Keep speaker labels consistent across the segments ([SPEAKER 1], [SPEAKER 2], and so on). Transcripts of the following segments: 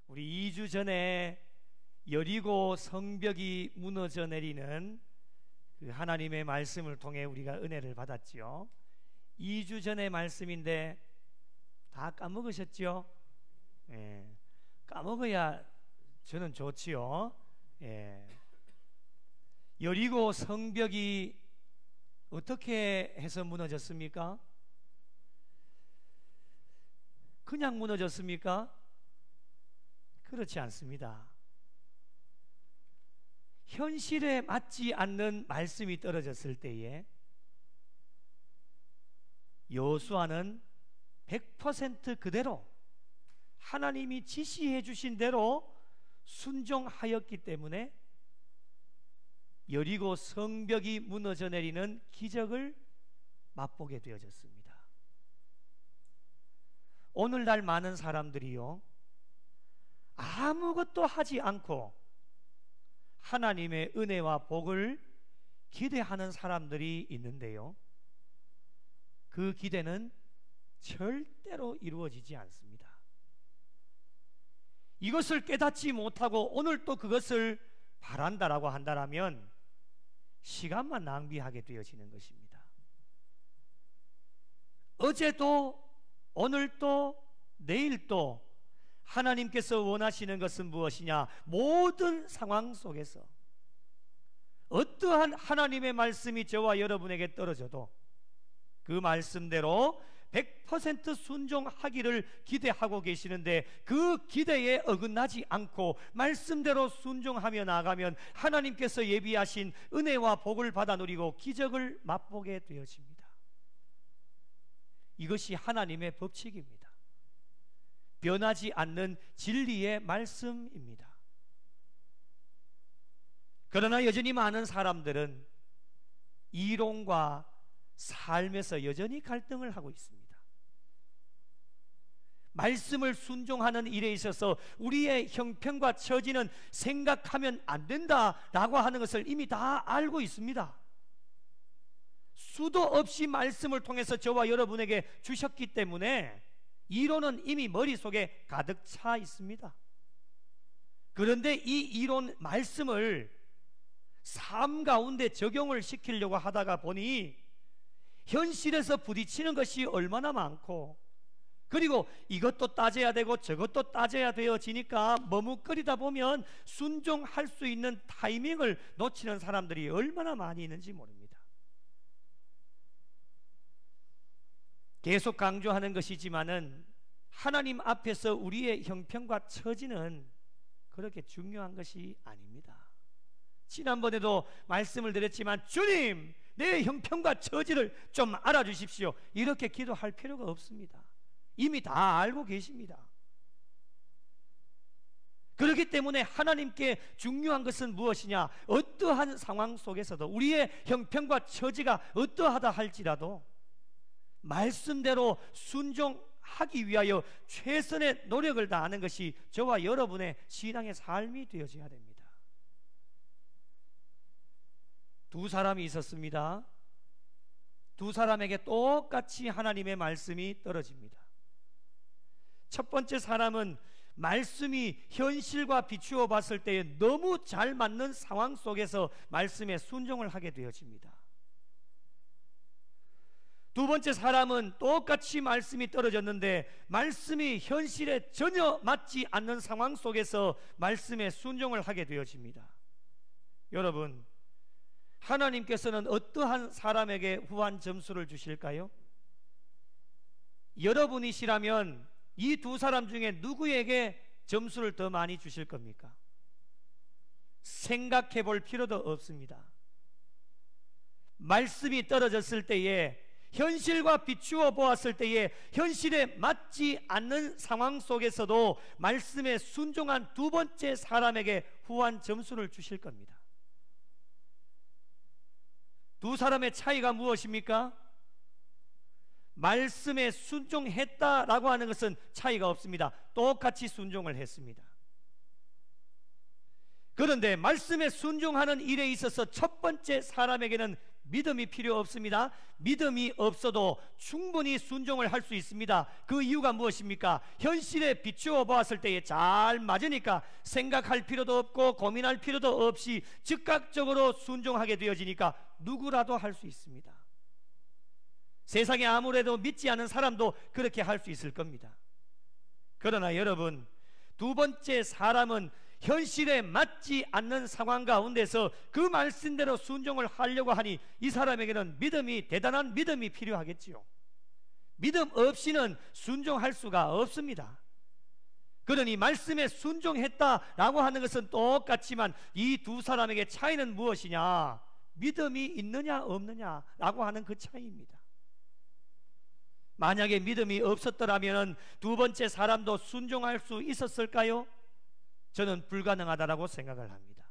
[SPEAKER 1] 우리 2주 전에 여리고 성벽이 무너져 내리는 그 하나님의 말씀을 통해 우리가 은혜를 받았지요. 2주 전의 말씀인데 다 까먹으셨죠? 예, 까먹어야 저는 좋지요. 예. 여리고 성벽이 어떻게 해서 무너졌습니까? 그냥 무너졌습니까? 그렇지 않습니다. 현실에 맞지 않는 말씀이 떨어졌을 때에 여호수아는 100% 그대로 하나님이 지시해 주신 대로 순종하였기 때문에 여리고 성벽이 무너져 내리는 기적을 맛보게 되어졌습니다. 오늘날 많은 사람들이요, 아무것도 하지 않고 하나님의 은혜와 복을 기대하는 사람들이 있는데요, 그 기대는 절대로 이루어지지 않습니다. 이것을 깨닫지 못하고 오늘 또 그것을 바란다라고 한다면 시간만 낭비하게 되어지는 것입니다. 어제도 오늘도 내일도 하나님께서 원하시는 것은 무엇이냐? 모든 상황 속에서 어떠한 하나님의 말씀이 저와 여러분에게 떨어져도 그 말씀대로 100% 순종하기를 기대하고 계시는데, 그 기대에 어긋나지 않고 말씀대로 순종하며 나아가면 하나님께서 예비하신 은혜와 복을 받아 누리고 기적을 맛보게 되어집니다. 이것이 하나님의 법칙입니다. 변하지 않는 진리의 말씀입니다. 그러나 여전히 많은 사람들은 이론과 삶에서 여전히 갈등을 하고 있습니다. 말씀을 순종하는 일에 있어서 우리의 형편과 처지는 생각하면 안 된다라고 하는 것을 이미 다 알고 있습니다. 수도 없이 말씀을 통해서 저와 여러분에게 주셨기 때문에 이론은 이미 머릿속에 가득 차 있습니다. 그런데 이 이론 말씀을 삶 가운데 적용을 시키려고 하다가 보니 현실에서 부딪히는 것이 얼마나 많고, 그리고 이것도 따져야 되고 저것도 따져야 되어지니까 머뭇거리다 보면 순종할 수 있는 타이밍을 놓치는 사람들이 얼마나 많이 있는지 모릅니다. 계속 강조하는 것이지만은 하나님 앞에서 우리의 형편과 처지는 그렇게 중요한 것이 아닙니다. 지난번에도 말씀을 드렸지만, 주님, 내 형편과 처지를 좀 알아주십시오, 이렇게 기도할 필요가 없습니다. 이미 다 알고 계십니다. 그렇기 때문에 하나님께 중요한 것은 무엇이냐? 어떠한 상황 속에서도 우리의 형편과 처지가 어떠하다 할지라도 말씀대로 순종하기 위하여 최선의 노력을 다하는 것이 저와 여러분의 신앙의 삶이 되어져야 됩니다. 두 사람이 있었습니다. 두 사람에게 똑같이 하나님의 말씀이 떨어집니다. 첫 번째 사람은 말씀이 현실과 비추어 봤을 때에 너무 잘 맞는 상황 속에서 말씀에 순종을 하게 되어집니다. 두 번째 사람은 똑같이 말씀이 떨어졌는데 말씀이 현실에 전혀 맞지 않는 상황 속에서 말씀에 순종을 하게 되어집니다. 여러분, 하나님께서는 어떠한 사람에게 후한 점수를 주실까요? 여러분이시라면 이 두 사람 중에 누구에게 점수를 더 많이 주실 겁니까? 생각해 볼 필요도 없습니다. 말씀이 떨어졌을 때에, 현실과 비추어 보았을 때에 현실에 맞지 않는 상황 속에서도 말씀에 순종한 두 번째 사람에게 후한 점수를 주실 겁니다. 두 사람의 차이가 무엇입니까? 말씀에 순종했다라고 하는 것은 차이가 없습니다. 똑같이 순종을 했습니다. 그런데 말씀에 순종하는 일에 있어서 첫 번째 사람에게는 믿음이 필요 없습니다. 믿음이 없어도 충분히 순종을 할 수 있습니다. 그 이유가 무엇입니까? 현실에 비추어 보았을 때에 잘 맞으니까 생각할 필요도 없고 고민할 필요도 없이 즉각적으로 순종하게 되어지니까 누구라도 할 수 있습니다. 세상에 아무래도 믿지 않은 사람도 그렇게 할 수 있을 겁니다. 그러나 여러분, 두 번째 사람은 현실에 맞지 않는 상황 가운데서 그 말씀대로 순종을 하려고 하니 이 사람에게는 대단한 믿음이 필요하겠지요. 믿음 없이는 순종할 수가 없습니다. 그러니 말씀에 순종했다라고 하는 것은 똑같지만 이 두 사람에게 차이는 무엇이냐? 믿음이 있느냐 없느냐라고 하는 그 차이입니다. 만약에 믿음이 없었더라면 두 번째 사람도 순종할 수 있었을까요? 저는 불가능하다라고 생각을 합니다.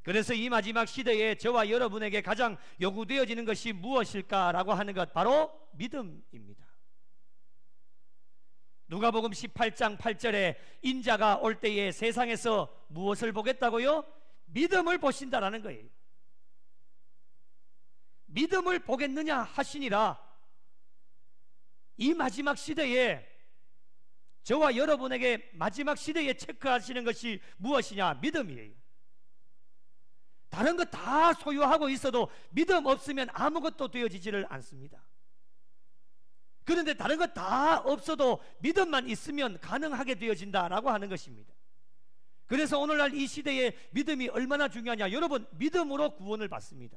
[SPEAKER 1] 그래서 이 마지막 시대에 저와 여러분에게 가장 요구되어지는 것이 무엇일까라고 하는 것, 바로 믿음입니다. 누가복음 18장 8절에 인자가 올 때에 세상에서 무엇을 보겠다고요? 믿음을 보신다라는 거예요. 믿음을 보겠느냐 하시니라. 이 마지막 시대에 저와 여러분에게 마지막 시대에 체크하시는 것이 무엇이냐? 믿음이에요. 다른 것 다 소유하고 있어도 믿음 없으면 아무것도 되어지지를 않습니다. 그런데 다른 것 다 없어도 믿음만 있으면 가능하게 되어진다라고 하는 것입니다. 그래서 오늘날 이 시대에 믿음이 얼마나 중요하냐? 여러분, 믿음으로 구원을 받습니다.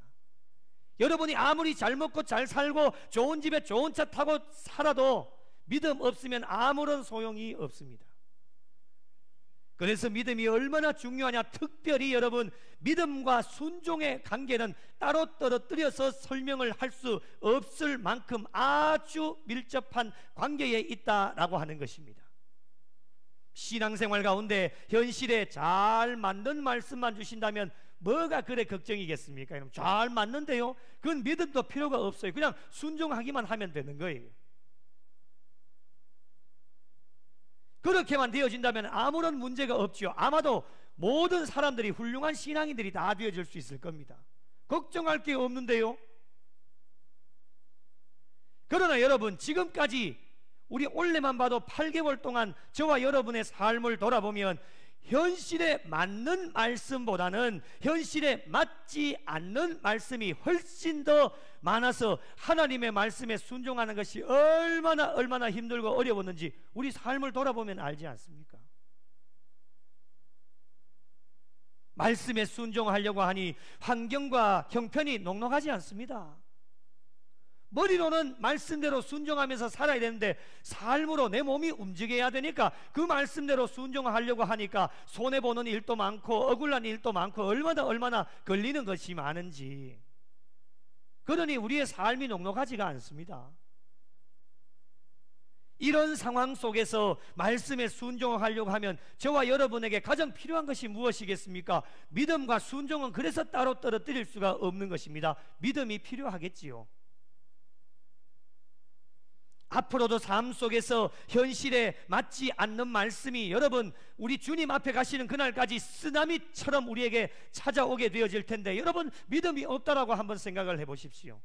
[SPEAKER 1] 여러분이 아무리 잘 먹고 잘 살고 좋은 집에 좋은 차 타고 살아도 믿음 없으면 아무런 소용이 없습니다. 그래서 믿음이 얼마나 중요하냐? 특별히 여러분, 믿음과 순종의 관계는 따로 떨어뜨려서 설명을 할 수 없을 만큼 아주 밀접한 관계에 있다라고 하는 것입니다. 신앙생활 가운데 현실에 잘 맞는 말씀만 주신다면 뭐가 그래 걱정이겠습니까? 잘 맞는데요? 그건 믿음도 필요가 없어요. 그냥 순종하기만 하면 되는 거예요. 그렇게만 되어진다면 아무런 문제가 없지요. 아마도 모든 사람들이 훌륭한 신앙인들이 다 되어질 수 있을 겁니다. 걱정할 게 없는데요. 그러나 여러분, 지금까지 우리 올해만 봐도 8개월 동안 저와 여러분의 삶을 돌아보면 현실에 맞는 말씀보다는 현실에 맞지 않는 말씀이 훨씬 더 많아서 하나님의 말씀에 순종하는 것이 얼마나 힘들고 어려웠는지 우리 삶을 돌아보면 알지 않습니까? 말씀에 순종하려고 하니 환경과 형편이 녹록하지 않습니다. 머리로는 말씀대로 순종하면서 살아야 되는데 삶으로 내 몸이 움직여야 되니까 그 말씀대로 순종하려고 하니까 손해보는 일도 많고 억울한 일도 많고 얼마나 걸리는 것이 많은지. 그러니 우리의 삶이 녹록하지가 않습니다. 이런 상황 속에서 말씀에 순종하려고 하면 저와 여러분에게 가장 필요한 것이 무엇이겠습니까? 믿음과 순종은 그래서 따로 떨어뜨릴 수가 없는 것입니다. 믿음이 필요하겠지요. 앞으로도 삶 속에서 현실에 맞지 않는 말씀이 여러분, 우리 주님 앞에 가시는 그날까지 쓰나미처럼 우리에게 찾아오게 되어질 텐데 여러분, 믿음이 없다라고 한번 생각을 해보십시오.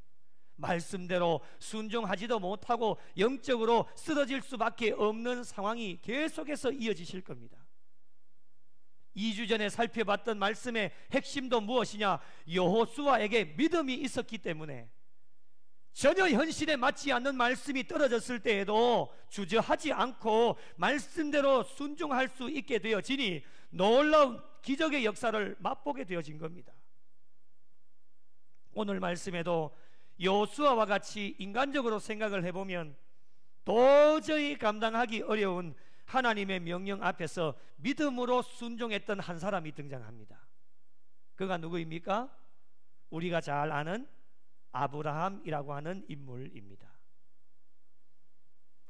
[SPEAKER 1] 말씀대로 순종하지도 못하고 영적으로 쓰러질 수밖에 없는 상황이 계속해서 이어지실 겁니다. 2주 전에 살펴봤던 말씀의 핵심도 무엇이냐? 여호수아에게 믿음이 있었기 때문에 전혀 현실에 맞지 않는 말씀이 떨어졌을 때에도 주저하지 않고 말씀대로 순종할 수 있게 되어지니 놀라운 기적의 역사를 맛보게 되어진 겁니다. 오늘 말씀에도 여호수아와 같이 인간적으로 생각을 해보면 도저히 감당하기 어려운 하나님의 명령 앞에서 믿음으로 순종했던 한 사람이 등장합니다. 그가 누구입니까? 우리가 잘 아는 아브라함이라고 하는 인물입니다.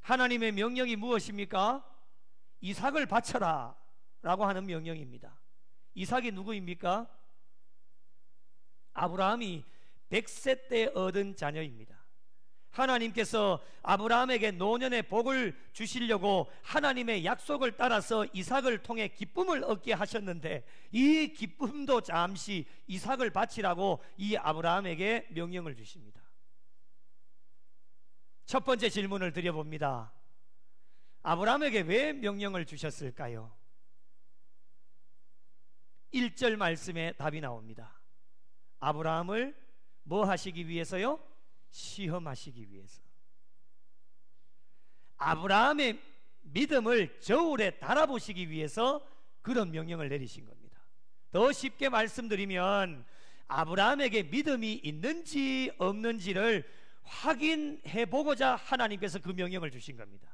[SPEAKER 1] 하나님의 명령이 무엇입니까? 이삭을 바쳐라 라고 하는 명령입니다. 이삭이 누구입니까? 아브라함이 100세 때 얻은 자녀입니다. 하나님께서 아브라함에게 노년의 복을 주시려고 하나님의 약속을 따라서 이삭을 통해 기쁨을 얻게 하셨는데, 이 기쁨도 잠시 이삭을 바치라고 이 아브라함에게 명령을 주십니다. 첫 번째 질문을 드려봅니다. 아브라함에게 왜 명령을 주셨을까요? 1절 말씀에 답이 나옵니다. 아브라함을 뭐 하시기 위해서요? 시험하시기 위해서. 아브라함의 믿음을 저울에 달아보시기 위해서 그런 명령을 내리신 겁니다. 더 쉽게 말씀드리면 아브라함에게 믿음이 있는지 없는지를 확인해 보고자 하나님께서 그 명령을 주신 겁니다.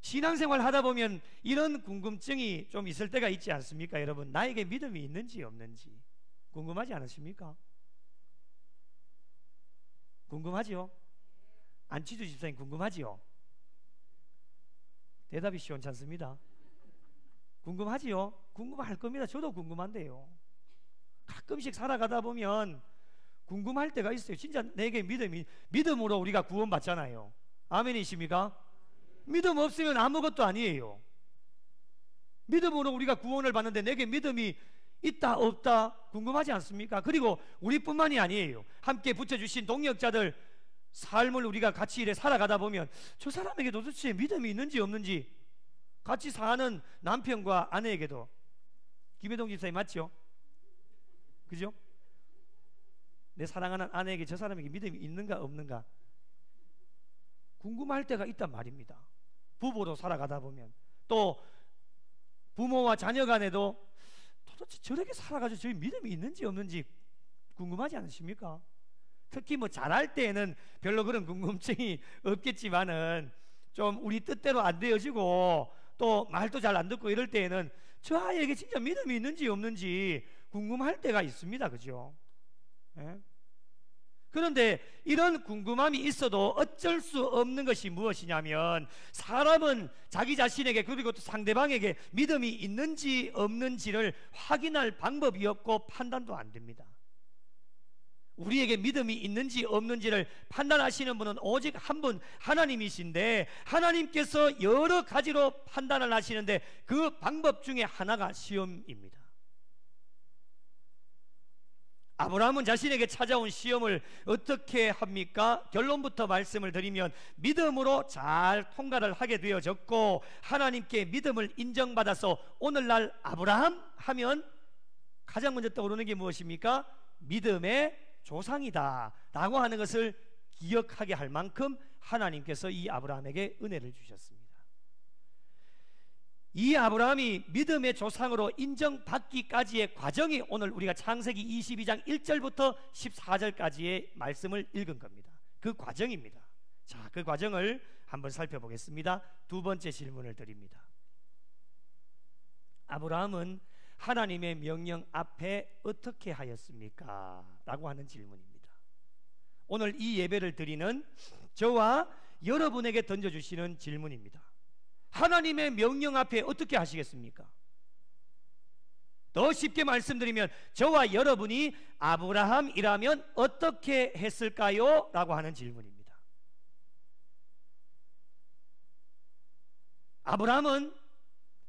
[SPEAKER 1] 신앙생활 하다 보면 이런 궁금증이 좀 있을 때가 있지 않습니까? 여러분, 나에게 믿음이 있는지 없는지 궁금하지 않으십니까? 궁금하지요? 안치주 집사님 궁금하지요? 대답이 시원치 않습니다. 궁금하지요? 궁금할 겁니다. 저도 궁금한데요. 가끔씩 살아가다 보면 궁금할 때가 있어요. 진짜 내게 믿음으로 우리가 구원받잖아요. 아멘이십니까? 믿음 없으면 아무것도 아니에요. 믿음으로 우리가 구원을 받는데 내게 믿음이 있다 없다 궁금하지 않습니까? 그리고 우리뿐만이 아니에요. 함께 붙여주신 동역자들 삶을 우리가 같이 이래 살아가다 보면 저 사람에게 도대체 믿음이 있는지 없는지, 같이 사는 남편과 아내에게도, 김혜동 집사님 맞죠? 그죠? 내 사랑하는 아내에게 저 사람에게 믿음이 있는가 없는가 궁금할 때가 있단 말입니다. 부부로 살아가다 보면, 또 부모와 자녀 간에도 도대체 저렇게 살아가지고 저희 믿음이 있는지 없는지 궁금하지 않으십니까? 특히 뭐 잘할 때에는 별로 그런 궁금증이 없겠지만은 좀 우리 뜻대로 안 되어지고 또 말도 잘 안 듣고 이럴 때에는 저 아이에게 진짜 믿음이 있는지 없는지 궁금할 때가 있습니다. 그죠? 예? 그런데 이런 궁금함이 있어도 어쩔 수 없는 것이 무엇이냐면, 사람은 자기 자신에게 그리고 또 상대방에게 믿음이 있는지 없는지를 확인할 방법이 없고 판단도 안 됩니다. 우리에게 믿음이 있는지 없는지를 판단하시는 분은 오직 한 분, 하나님이신데, 하나님께서 여러 가지로 판단을 하시는데 그 방법 중에 하나가 시험입니다. 아브라함은 자신에게 찾아온 시험을 어떻게 합니까? 결론부터 말씀을 드리면 믿음으로 잘 통과를 하게 되어졌고, 하나님께 믿음을 인정받아서 오늘날 아브라함 하면 가장 먼저 떠오르는 게 무엇입니까? 믿음의 조상이다 라고 하는 것을 기억하게 할 만큼 하나님께서 이 아브라함에게 은혜를 주셨습니다. 이 아브라함이 믿음의 조상으로 인정받기까지의 과정이 오늘 우리가 창세기 22장 1절부터 14절까지의 말씀을 읽은 겁니다. 그 과정입니다. 자, 그 과정을 한번 살펴보겠습니다. 두 번째 질문을 드립니다. 아브라함은 하나님의 명령 앞에 어떻게 하였습니까? 라고 하는 질문입니다. 오늘 이 예배를 드리는 저와 여러분에게 던져주시는 질문입니다. 하나님의 명령 앞에 어떻게 하시겠습니까? 더 쉽게 말씀드리면 저와 여러분이 아브라함이라면 어떻게 했을까요? 라고 하는 질문입니다. 아브라함은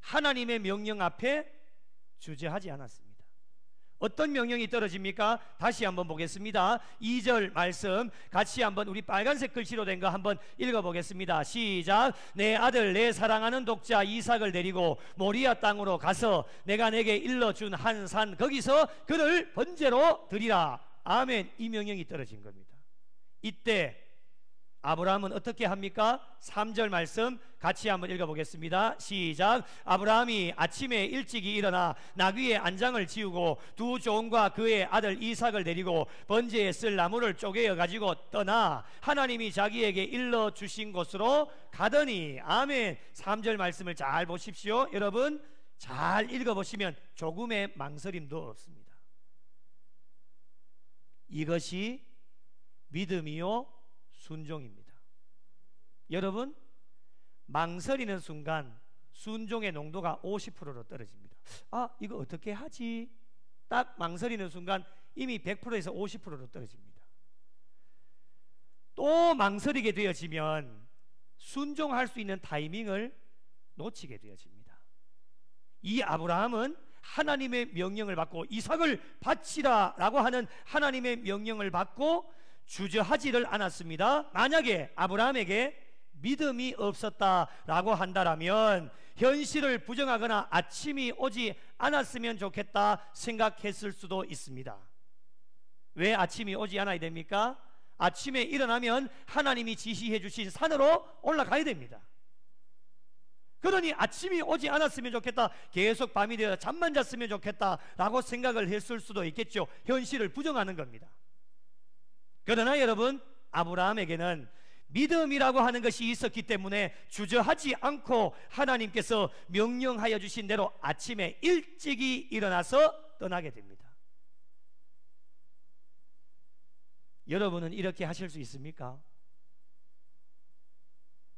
[SPEAKER 1] 하나님의 명령 앞에 주저하지 않았습니다. 어떤 명령이 떨어집니까? 다시 한번 보겠습니다. 2절 말씀 같이 한번 우리 빨간색 글씨로 된 거 한번 읽어보겠습니다. 시작. 내 아들 내 사랑하는 독자 이삭을 데리고 모리아 땅으로 가서 내가 내게 일러준 한 산 거기서 그를 번제로 드리라. 아멘. 이 명령이 떨어진 겁니다. 이때 아브라함은 어떻게 합니까? 3절 말씀 같이 한번 읽어보겠습니다. 시작. 아브라함이 아침에 일찍이 일어나 나귀의 안장을 지우고 두 종과 그의 아들 이삭을 데리고 번제에 쓸 나무를 쪼개어 가지고 떠나 하나님이 자기에게 일러주신 곳으로 가더니. 아멘. 3절 말씀을 잘 보십시오. 여러분 잘 읽어보시면 조금의 망설임도 없습니다. 이것이 믿음이요 순종입니다. 여러분 망설이는 순간 순종의 농도가 50%로 떨어집니다. 아, 이거 어떻게 하지? 딱 망설이는 순간 이미 100%에서 50%로 떨어집니다. 또 망설이게 되어지면 순종할 수 있는 타이밍을 놓치게 되어집니다. 이 아브라함은 하나님의 명령을 받고 이삭을 바치라 라고 하는 하나님의 명령을 받고 주저하지를 않았습니다. 만약에 아브라함에게 믿음이 없었다라고 한다면 현실을 부정하거나 아침이 오지 않았으면 좋겠다 생각했을 수도 있습니다. 왜 아침이 오지 않아야 됩니까? 아침에 일어나면 하나님이 지시해 주신 산으로 올라가야 됩니다. 그러니 아침이 오지 않았으면 좋겠다, 계속 밤이 되어 잠만 잤으면 좋겠다 라고 생각을 했을 수도 있겠죠. 현실을 부정하는 겁니다. 그러나 여러분, 아브라함에게는 믿음이라고 하는 것이 있었기 때문에 주저하지 않고 하나님께서 명령하여 주신 대로 아침에 일찍이 일어나서 떠나게 됩니다. 여러분은 이렇게 하실 수 있습니까?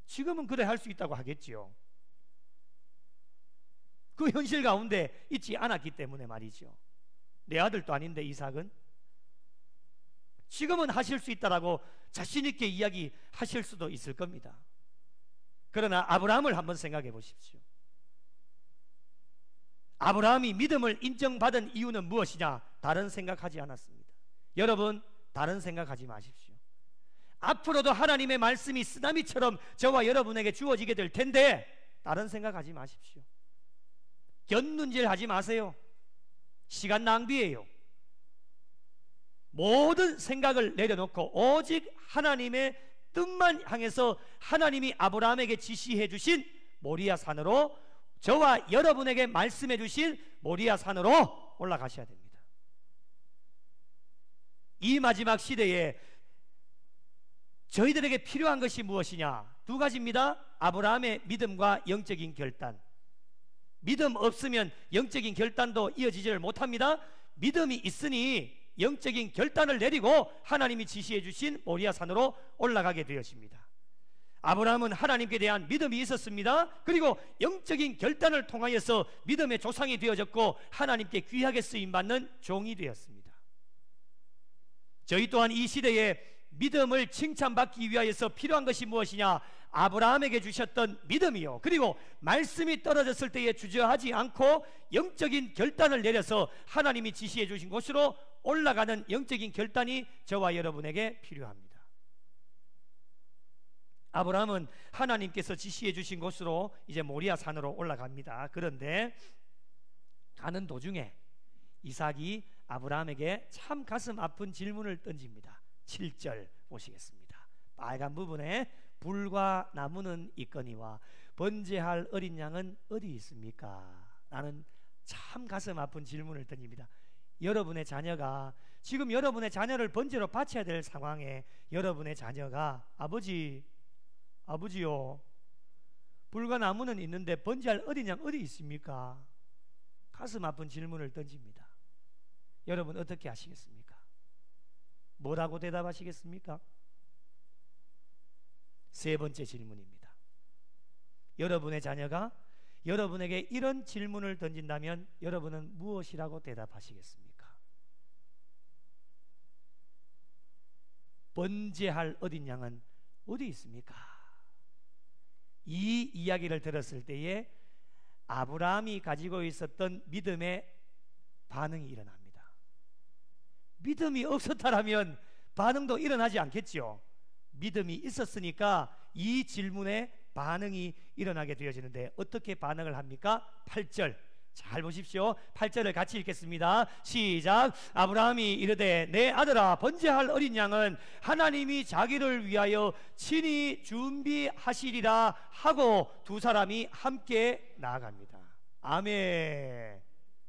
[SPEAKER 1] 지금은 그래 할 수 있다고 하겠지요. 그 현실 가운데 있지 않았기 때문에 말이죠. 내 아들도 아닌데 이삭은. 지금은 하실 수 있다라고 자신 있게 이야기하실 수도 있을 겁니다. 그러나 아브라함을 한번 생각해 보십시오. 아브라함이 믿음을 인정받은 이유는 무엇이냐? 다른 생각하지 않았습니다. 여러분, 다른 생각하지 마십시오. 앞으로도 하나님의 말씀이 쓰나미처럼 저와 여러분에게 주어지게 될 텐데 다른 생각하지 마십시오. 곁눈질 하지 마세요. 시간 낭비예요. 모든 생각을 내려놓고 오직 하나님의 뜻만 향해서 하나님이 아브라함에게 지시해 주신 모리아 산으로, 저와 여러분에게 말씀해 주신 모리아 산으로 올라가셔야 됩니다. 이 마지막 시대에 저희들에게 필요한 것이 무엇이냐? 두 가지입니다. 아브라함의 믿음과 영적인 결단. 믿음 없으면 영적인 결단도 이어지지를 못합니다. 믿음이 있으니 영적인 결단을 내리고 하나님이 지시해 주신 모리아 산으로 올라가게 되었습니다. 아브라함은 하나님께 대한 믿음이 있었습니다. 그리고 영적인 결단을 통하여서 믿음의 조상이 되어졌고 하나님께 귀하게 쓰임받는 종이 되었습니다. 저희 또한 이 시대에 믿음을 칭찬받기 위하여서 필요한 것이 무엇이냐? 아브라함에게 주셨던 믿음이요, 그리고 말씀이 떨어졌을 때에 주저하지 않고 영적인 결단을 내려서 하나님이 지시해 주신 곳으로 올라가는 영적인 결단이 저와 여러분에게 필요합니다. 아브라함은 하나님께서 지시해 주신 곳으로 이제 모리아 산으로 올라갑니다. 그런데 가는 도중에 이삭이 아브라함에게 참 가슴 아픈 질문을 던집니다. 7절 보시겠습니다. 빨간 부분에 불과 나무는 있거니와 번제할 어린 양은 어디 있습니까? 라는 참 가슴 아픈 질문을 던집니다. 여러분의 자녀가 지금 여러분의 자녀를 번제로 바쳐야 될 상황에 여러분의 자녀가 아버지요, 불과 나무는 있는데 번제할 어린 양 어디 있습니까? 가슴 아픈 질문을 던집니다. 여러분 어떻게 하시겠습니까? 뭐라고 대답하시겠습니까? 세 번째 질문입니다. 여러분의 자녀가 여러분에게 이런 질문을 던진다면 여러분은 무엇이라고 대답하시겠습니까? 번제할 어린 양은 어디 있습니까? 이 이야기를 들었을 때에 아브라함이 가지고 있었던 믿음의 반응이 일어납니다. 믿음이 없었다라면 반응도 일어나지 않겠죠. 믿음이 있었으니까 이 질문에 반응이 일어나게 되어지는데 어떻게 반응을 합니까? 8절 잘 보십시오. 8절을 같이 읽겠습니다. 시작. 아브라함이 이르되 내 아들아, 번제할 어린 양은 하나님이 자기를 위하여 친히 준비하시리라 하고 두 사람이 함께 나아갑니다. 아멘.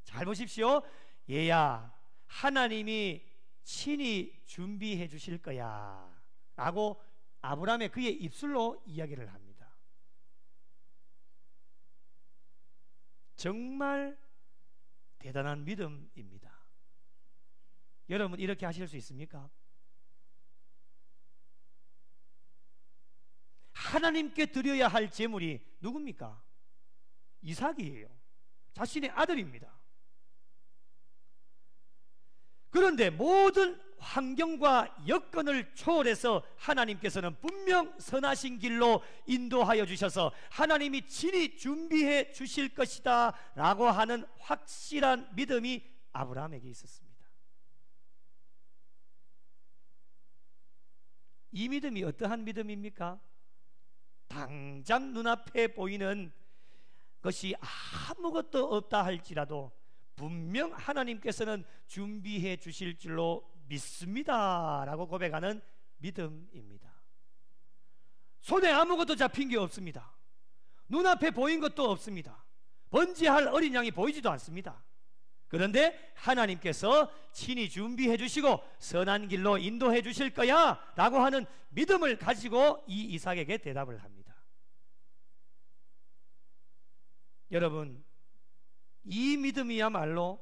[SPEAKER 1] 잘 보십시오. 얘야, 하나님이 친히 준비해 주실 거야 라고 아브라함의 그의 입술로 이야기를 합니다. 정말 대단한 믿음입니다. 여러분 이렇게 하실 수 있습니까? 하나님께 드려야 할 제물이 누굽니까? 이삭이에요. 자신의 아들입니다. 그런데 모든 환경과 여건을 초월해서 하나님께서는 분명 선하신 길로 인도하여 주셔서 하나님이 친히 준비해 주실 것이다 라고 하는 확실한 믿음이 아브라함에게 있었습니다. 이 믿음이 어떠한 믿음입니까? 당장 눈앞에 보이는 것이 아무것도 없다 할지라도 분명 하나님께서는 준비해 주실 줄로 믿습니다 라고 고백하는 믿음입니다. 손에 아무것도 잡힌 게 없습니다. 눈앞에 보인 것도 없습니다. 번제할 어린 양이 보이지도 않습니다. 그런데 하나님께서 친히 준비해 주시고 선한 길로 인도해 주실 거야 라고 하는 믿음을 가지고 이 이삭에게 대답을 합니다. 여러분, 이 믿음이야말로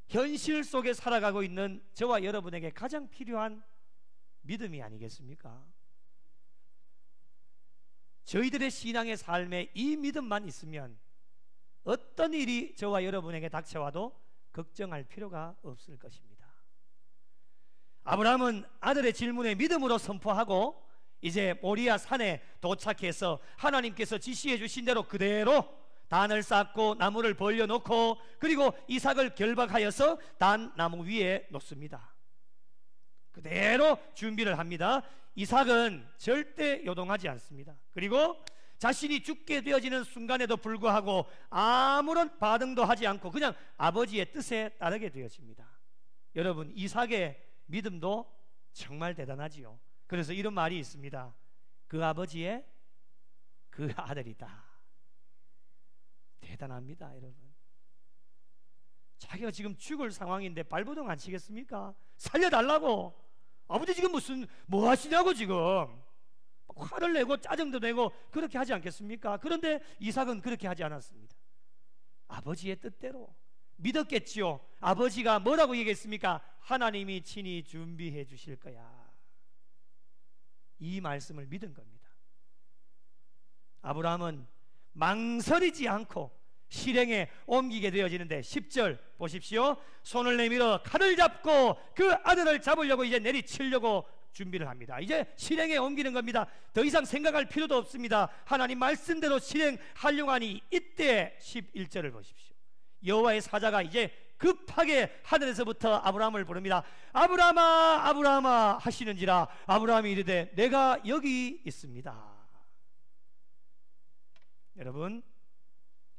[SPEAKER 1] 현실 속에 살아가고 있는 저와 여러분에게 가장 필요한 믿음이 아니겠습니까? 저희들의 신앙의 삶에 이 믿음만 있으면 어떤 일이 저와 여러분에게 닥쳐와도 걱정할 필요가 없을 것입니다. 아브라함은 아들의 질문에 믿음으로 선포하고 이제 모리아 산에 도착해서 하나님께서 지시해 주신 대로 그대로 단을 쌓고 나무를 벌려놓고 그리고 이삭을 결박하여서 단 나무 위에 놓습니다. 그대로 준비를 합니다. 이삭은 절대 요동하지 않습니다. 그리고 자신이 죽게 되어지는 순간에도 불구하고 아무런 반응도 하지 않고 그냥 아버지의 뜻에 따르게 되어집니다. 여러분, 이삭의 믿음도 정말 대단하지요. 그래서 이런 말이 있습니다. 그 아버지의 그 아들이다. 대단합니다, 여러분. 자기가 지금 죽을 상황인데 발버둥 안 치겠습니까? 살려달라고. 아버지 지금 뭐 하시냐고 지금 화를 내고 짜증도 내고 그렇게 하지 않겠습니까? 그런데 이삭은 그렇게 하지 않았습니다. 아버지의 뜻대로 믿었겠지요. 아버지가 뭐라고 얘기했습니까? 하나님이 친히 준비해 주실 거야. 이 말씀을 믿은 겁니다. 아브라함은 망설이지 않고 실행에 옮기게 되어지는데 10절 보십시오. 손을 내밀어 칼을 잡고 그 아들을 잡으려고 이제 내리치려고 준비를 합니다. 이제 실행에 옮기는 겁니다. 더 이상 생각할 필요도 없습니다. 하나님 말씀대로 실행하려고 하니 이때 11절을 보십시오. 여호와의 사자가 이제 급하게 하늘에서부터 아브라함을 부릅니다. 아브라함아 아브라함아 하시는지라 아브라함이 이르되 내가 여기 있습니다. 여러분,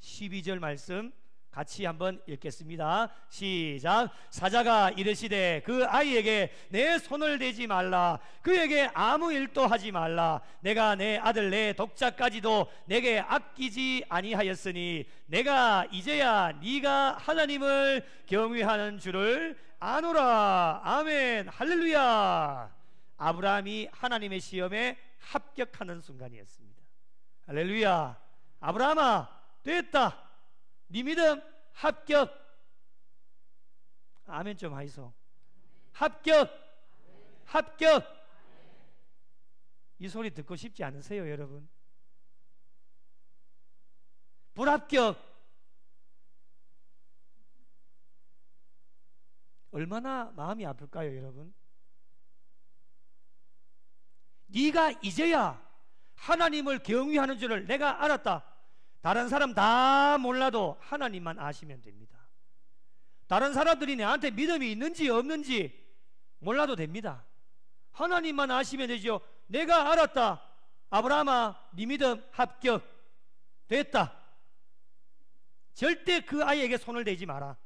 [SPEAKER 1] 12절 말씀 같이 한번 읽겠습니다. 시작. 사자가 이르시되 그 아이에게 내 손을 대지 말라. 그에게 아무 일도 하지 말라. 내가 내 아들 내 독자까지도 내게 아끼지 아니하였으니 내가 이제야 네가 하나님을 경외하는 줄을 아노라. 아멘. 할렐루야. 아브라함이 하나님의 시험에 합격하는 순간이었습니다. 할렐루야. 아브라함아 됐다. 네 믿음 합격. 아멘 좀 하이소. 합격. 합격. 이 소리 듣고 싶지 않으세요, 여러분? 불합격. 얼마나 마음이 아플까요, 여러분? 네가 이제야 하나님을 경외하는 줄을 내가 알았다. 다른 사람 다 몰라도 하나님만 아시면 됩니다. 다른 사람들이 내한테 믿음이 있는지 없는지 몰라도 됩니다. 하나님만 아시면 되죠. 내가 알았다. 아브라함아 네 믿음 합격. 됐다. 절대 그 아이에게 손을 대지 마라.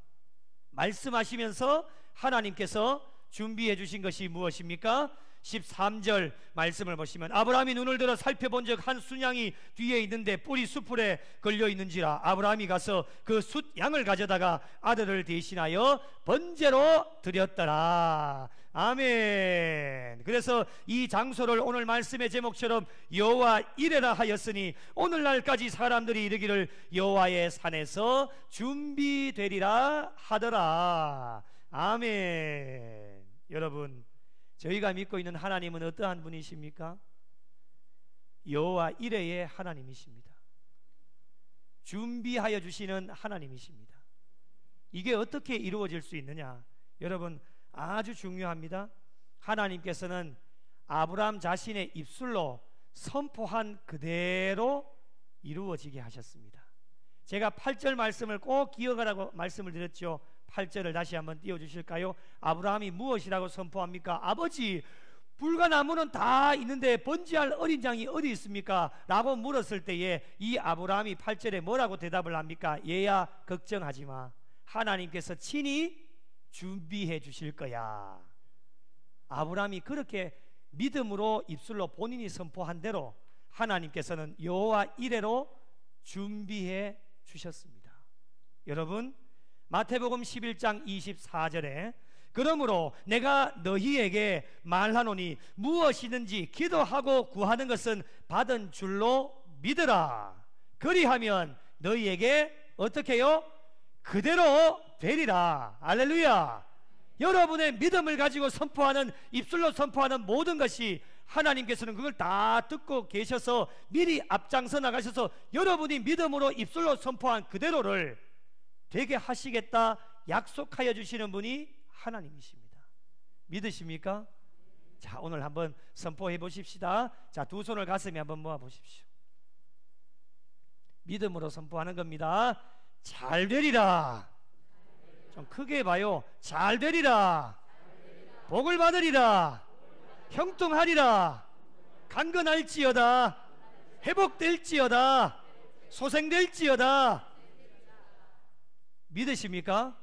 [SPEAKER 1] 말씀하시면서 하나님께서 준비해 주신 것이 무엇입니까? 13절 말씀을 보시면 아브라함이 눈을 들어 살펴본 적 한 순양이 뒤에 있는데 뿔이 숯불에 걸려 있는지라 아브라함이 가서 그 숫양을 가져다가 아들을 대신하여 번제로 드렸더라. 아멘. 그래서 이 장소를 오늘 말씀의 제목처럼 여호와 이레라 하였으니 오늘날까지 사람들이 이르기를 여호와의 산에서 준비되리라 하더라. 아멘. 여러분, 저희가 믿고 있는 하나님은 어떠한 분이십니까? 여호와 이레의 하나님이십니다. 준비하여 주시는 하나님이십니다. 이게 어떻게 이루어질 수 있느냐? 여러분, 아주 중요합니다. 하나님께서는 아브라함 자신의 입술로 선포한 그대로 이루어지게 하셨습니다. 제가 8절 말씀을 꼭 기억하라고 말씀을 드렸죠. 8절을 다시 한번 띄워주실까요? 아브라함이 무엇이라고 선포합니까? 아버지, 불과 나무는 다 있는데 번제할 어린 양이 어디 있습니까? 라고 물었을 때에 이 아브라함이 8절에 뭐라고 대답을 합니까? 얘야, 걱정하지 마. 하나님께서 친히 준비해 주실 거야. 아브라함이 그렇게 믿음으로 입술로 본인이 선포한 대로 하나님께서는 여호와 이레로 준비해 주셨습니다. 여러분, 마태복음 11장 24절에 그러므로 내가 너희에게 말하노니 무엇이든지 기도하고 구하는 것은 받은 줄로 믿으라. 그리하면 너희에게 어떻게 해요? 그대로 되리라. 할렐루야. 여러분의 믿음을 가지고 선포하는, 입술로 선포하는 모든 것이 하나님께서는 그걸 다 듣고 계셔서 미리 앞장서 나가셔서 여러분이 믿음으로 입술로 선포한 그대로를 되게 하시겠다 약속하여 주시는 분이 하나님이십니다. 믿으십니까? 자, 오늘 한번 선포해 보십시다. 자, 두 손을 가슴에 한번 모아 보십시오. 믿음으로 선포하는 겁니다. 잘 되리라. 좀 크게 봐요. 잘 되리라. 복을 받으리라. 형통하리라. 강건할지어다. 회복될지어다. 소생될지어다. 믿으십니까?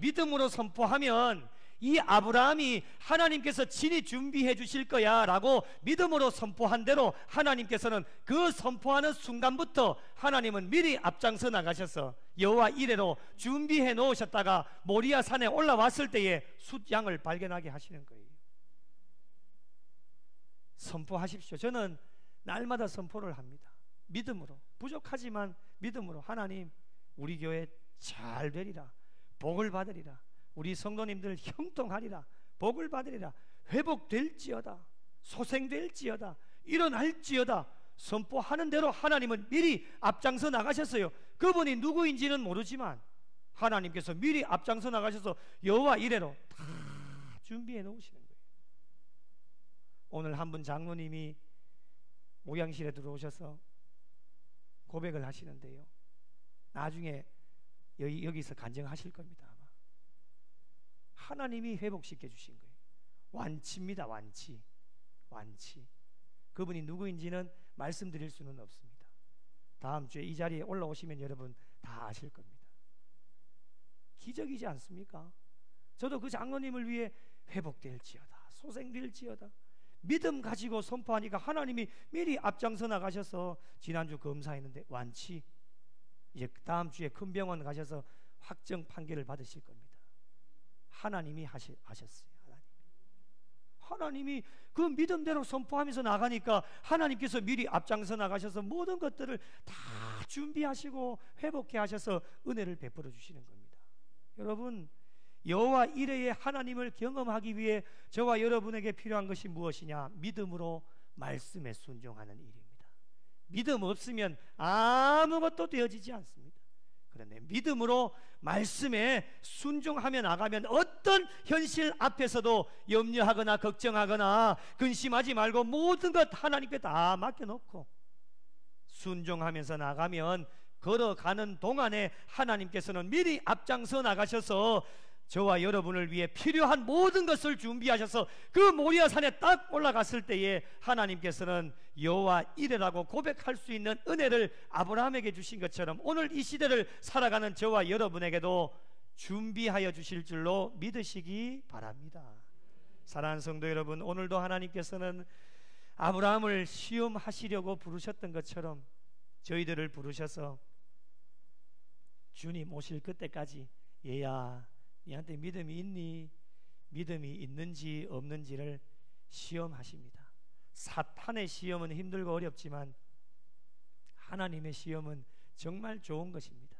[SPEAKER 1] 믿음으로 선포하면 이 아브라함이 하나님께서 친히 준비해 주실 거야 라고 믿음으로 선포한 대로 하나님께서는 그 선포하는 순간부터 하나님은 미리 앞장서 나가셔서 여호와 이레로 준비해 놓으셨다가 모리아 산에 올라왔을 때에 숫양을 발견하게 하시는 거예요. 선포하십시오. 저는 날마다 선포를 합니다. 믿음으로, 부족하지만 믿음으로 하나님, 우리 교회 잘 되리라. 복을 받으리라. 우리 성도님들 형통하리라. 복을 받으리라. 회복될지어다. 소생될지어다. 일어날지어다. 선포하는 대로 하나님은 미리 앞장서 나가셨어요. 그분이 누구인지는 모르지만 하나님께서 미리 앞장서 나가셔서 여호와 이레로 다 준비해 놓으시는 거예요. 오늘 한 분 장로님이 목양실에 들어오셔서 고백을 하시는데요, 나중에 여기서 간증하실 겁니다. 아마 하나님이 회복시켜 주신 거예요. 완치입니다. 완치. 그분이 누구인지는 말씀드릴 수는 없습니다. 다음 주에 이 자리에 올라오시면 여러분 다 아실 겁니다. 기적이지 않습니까? 저도 그 장로님을 위해 회복될지어다, 소생될지어다, 믿음 가지고 선포하니까 하나님이 미리 앞장서 나가셔서 지난주 검사했는데 완치. 이제 다음 주에 큰 병원 가셔서 확정 판결을 받으실 겁니다. 하나님이 하셨어요. 하나님이 그 믿음대로 선포하면서 나가니까 하나님께서 미리 앞장서 나가셔서 모든 것들을 다 준비하시고 회복해 하셔서 은혜를 베풀어 주시는 겁니다. 여러분, 여호와 이레의 하나님을 경험하기 위해 저와 여러분에게 필요한 것이 무엇이냐? 믿음으로 말씀에 순종하는 일입니다. 믿음 없으면 아무것도 되어지지 않습니다. 그런데 믿음으로 말씀에 순종하며 나가면 어떤 현실 앞에서도 염려하거나 걱정하거나 근심하지 말고 모든 것 하나님께 다 맡겨놓고 순종하면서 나가면 걸어가는 동안에 하나님께서는 미리 앞장서 나가셔서 저와 여러분을 위해 필요한 모든 것을 준비하셔서 그 모리아 산에 딱 올라갔을 때에 하나님께서는 여호와 이레라고 고백할 수 있는 은혜를 아브라함에게 주신 것처럼 오늘 이 시대를 살아가는 저와 여러분에게도 준비하여 주실 줄로 믿으시기 바랍니다. 사랑하는 성도 여러분, 오늘도 하나님께서는 아브라함을 시험하시려고 부르셨던 것처럼 저희들을 부르셔서 주님 오실 그때까지 얘야, 너한테 믿음이 있니? 믿음이 있는지 없는지를 시험하십니다. 사탄의 시험은 힘들고 어렵지만 하나님의 시험은 정말 좋은 것입니다.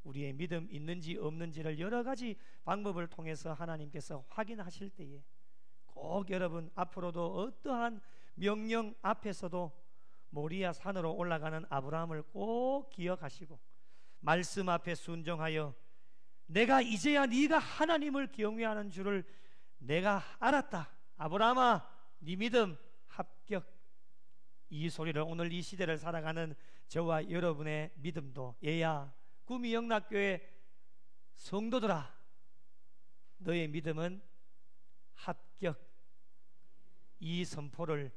[SPEAKER 1] 우리의 믿음 있는지 없는지를 여러 가지 방법을 통해서 하나님께서 확인하실 때에 꼭 여러분 앞으로도 어떠한 명령 앞에서도 모리아 산으로 올라가는 아브라함을 꼭 기억하시고 말씀 앞에 순종하여 내가 이제야 네가 하나님을 경외하는 줄을 내가 알았다. 아브라함아, 네 믿음 합격. 이 소리를 오늘 이 시대를 살아가는 저와 여러분의 믿음도 얘야, 구미영락교회 성도들아, 너의 믿음은 합격. 이 선포를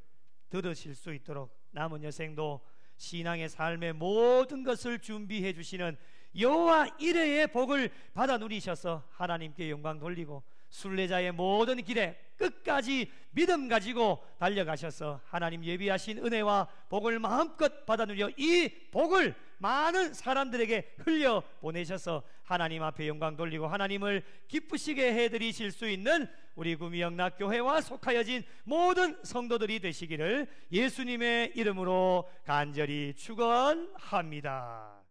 [SPEAKER 1] 들으실 수 있도록 남은 여생도 신앙의 삶의 모든 것을 준비해 주시는 여호와 이레의 복을 받아 누리셔서 하나님께 영광 돌리고 순례자의 모든 길에 끝까지 믿음 가지고 달려가셔서 하나님 예비하신 은혜와 복을 마음껏 받아 누려 이 복을 많은 사람들에게 흘려 보내셔서 하나님 앞에 영광 돌리고 하나님을 기쁘시게 해드리실 수 있는 우리 구미영락교회와 속하여진 모든 성도들이 되시기를 예수님의 이름으로 간절히 축원합니다.